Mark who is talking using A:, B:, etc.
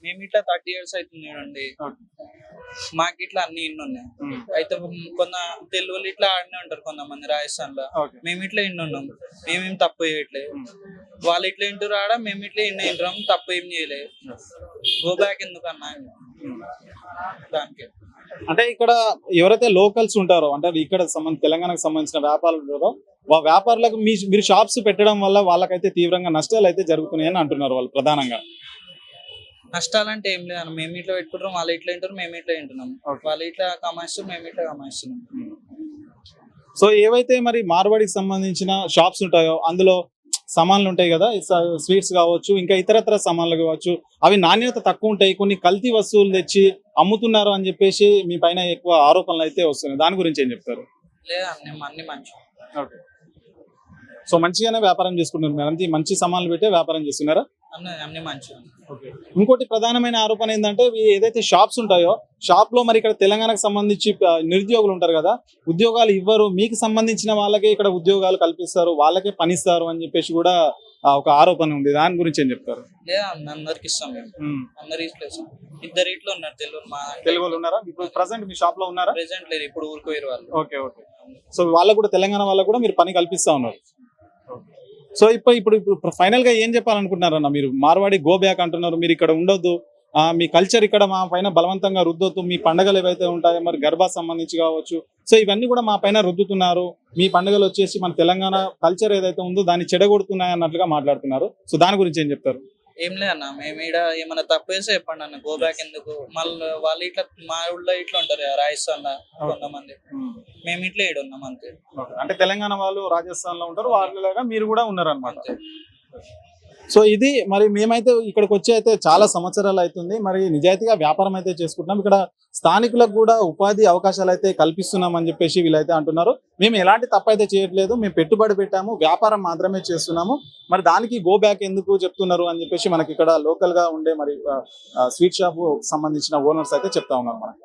A: మేము ఇట్లా 30 ఇయర్స్ అవుతుంది చూడండి. మాకు ఇట్లా అన్ని ఇన్ని ఉన్నాయి. అయితే కొంత తెలుగులో ఇట్లా ఆడనే ఉంటారు కొంతమంది రాజస్థాన్ లో. మేము ఇట్లా ఇన్ని ఉన్నాం, మేమేం తప్పు చేయట్లేదు. వాళ్ళు ఇట్లా ఇంటారు ఆడ, మేము ఇట్లా ఇన్ని ఇంటాం, తప్పు ఏం చేయలేదు. గో బ్యాక్ ఎందుకన్నా దానికి.
B: అంటే ఇక్కడ ఎవరైతే లోకల్స్ ఉంటారో, అంటే ఇక్కడ తెలంగాణకు సంబంధించిన వ్యాపారులు ఉంటారో, వ్యాపారులకు మీరు షాప్స్ పెట్టడం వల్ల వాళ్ళకైతే తీవ్రంగా నష్టాలు అయితే జరుగుతున్నాయని అంటున్నారు వాళ్ళు ప్రధానంగా.
A: నష్టాలంటే ఏం లేదన్న, మేము ఇట్లా పెట్టుకుంటాం, వాళ్ళు ఇట్లా వింటారు, మేము ఇట్లా వింటున్నాం. వాళ్ళు ఇట్లా కమాయిస్తారు, మేము ఇట్లా కమాయిస్తున్నాం.
B: సో ఏవైతే మరి మార్వాడికి సంబంధించిన షాప్స్ ఉంటాయో అందులో సామాన్లు ఉంటాయి కదా, స్వీట్స్ కావచ్చు, ఇంకా ఇతరత్ర సామాన్లు కావచ్చు, అవి నాణ్యత తక్కువ ఉంటాయి, కొన్ని కల్తీ వస్తువులు తెచ్చి అమ్ముతున్నారు అని చెప్పేసి మీ పైన ఎక్కువ ఆరోపణలు అయితే వస్తున్నాయి. దాని గురించి ఏం చెప్తారు?
A: లేదా అన్ని మంచి.
B: ఓకే, సో మంచిగానే వ్యాపారం చేసుకుంటున్నారు మీరు, అంతే మంచి సామాన్లు పెట్టే వ్యాపారం చేస్తున్నారా?
A: అన్ని మంచి.
B: ఇంకోటి ప్రధానమైన ఆరోపణ ఏంటంటే, ఏదైతే షాప్స్ ఉంటాయో షాప్ లో మరి ఇక్కడ తెలంగాణకు సంబంధించి నిరుద్యోగులు ఉంటారు కదా, ఉద్యోగాలు ఇవ్వరు, మీకు సంబంధించిన వాళ్ళకే ఇక్కడ ఉద్యోగాలు కల్పిస్తారు, వాళ్ళకే పనిస్తారు అని చెప్పేసి కూడా ఒక ఆరోపణ ఉంది. దాని గురించి ఏం చెప్తారు?
A: లేదా అందరికి ఇస్తాం మేము, అందరికి ఇస్తాం. ఇద్దరు ఇట్లా ఉన్నారు
B: తెలుగు వాళ్ళు ఉన్నారా ఇప్పుడు ప్రెసెంట్ మీ షాప్ లో? ఉన్నారా?
A: ప్రెసెంట్ లేదు, ఇప్పుడు ఊరుకోయారు వాళ్ళు.
B: ఓకే ఓకే, సో వాళ్ళకు కూడా తెలంగాణ వాళ్ళకు కూడా మీరు పని కల్పిస్తా ఉన్నారు. సో ఇప్పుడు ఫైనల్ గా ఏం చెప్పాలనుకుంటున్నారన్న మీరు? మార్వాడి గో బ్యాక్ అంటున్నారు, మీరు ఇక్కడ ఉండొద్దు, మీ కల్చర్ ఇక్కడ మా పైన బలవంతంగా రుద్దొద్దు, మీ పండుగలు ఏవైతే ఉంటాయో మరి గర్భా సంబంధించి కావచ్చు, సో ఇవన్నీ కూడా మా పైన రుద్దుతున్నారు, మీ పండుగలు వచ్చేసి మన తెలంగాణ కల్చర్ ఏదైతే ఉందో దాన్ని చెడగొడుతున్నాయి అన్నట్లుగా మాట్లాడుతున్నారు. సో దాని గురించి ఏం చెప్తారు?
A: ఏం లేదన్న, మేము ఇక్కడ ఏమన్నా తప్పు వేస్తే చెప్పండి అన్న, గో బ్యాక్ ఎందుకు. మళ్ళీ వాళ్ళు ఇట్లా మా ఊళ్ళో ఇట్లా ఉంటారు రాజస్థాన్ లో కొంతమంది, మేము ఇట్లా ఈడ ఉన్నాం అంతే.
B: అంటే తెలంగాణ వాళ్ళు రాజస్థాన్ లో ఉంటారు, వాళ్ళలాగా మీరు కూడా ఉన్నారు అనమాట. సో ఇది మరి మేమైతే ఇక్కడికి వచ్చి అయితే చాలా సంవత్సరాలు అవుతుంది, మరి నిజాయితీగా వ్యాపారం అయితే చేసుకుంటున్నాం. ఇక్కడ స్థానికులకు కూడా ఉపాధి అవకాశాలు అయితే కల్పిస్తున్నాం అని చెప్పేసి వీళ్ళైతే అంటున్నారు. మేము ఎలాంటి తప్పు అయితే చేయట్లేదు, మేము పెట్టుబడి పెట్టాము, వ్యాపారం మాత్రమే చేస్తున్నాము. మరి దానికి గో బ్యాక్ ఎందుకు చెప్తున్నారు అని చెప్పేసి మనకి ఇక్కడ లోకల్ గా ఉండే మరి స్వీట్ షాప్ సంబంధించిన ఓనర్స్ అయితే చెప్తా ఉన్నారు మనకి.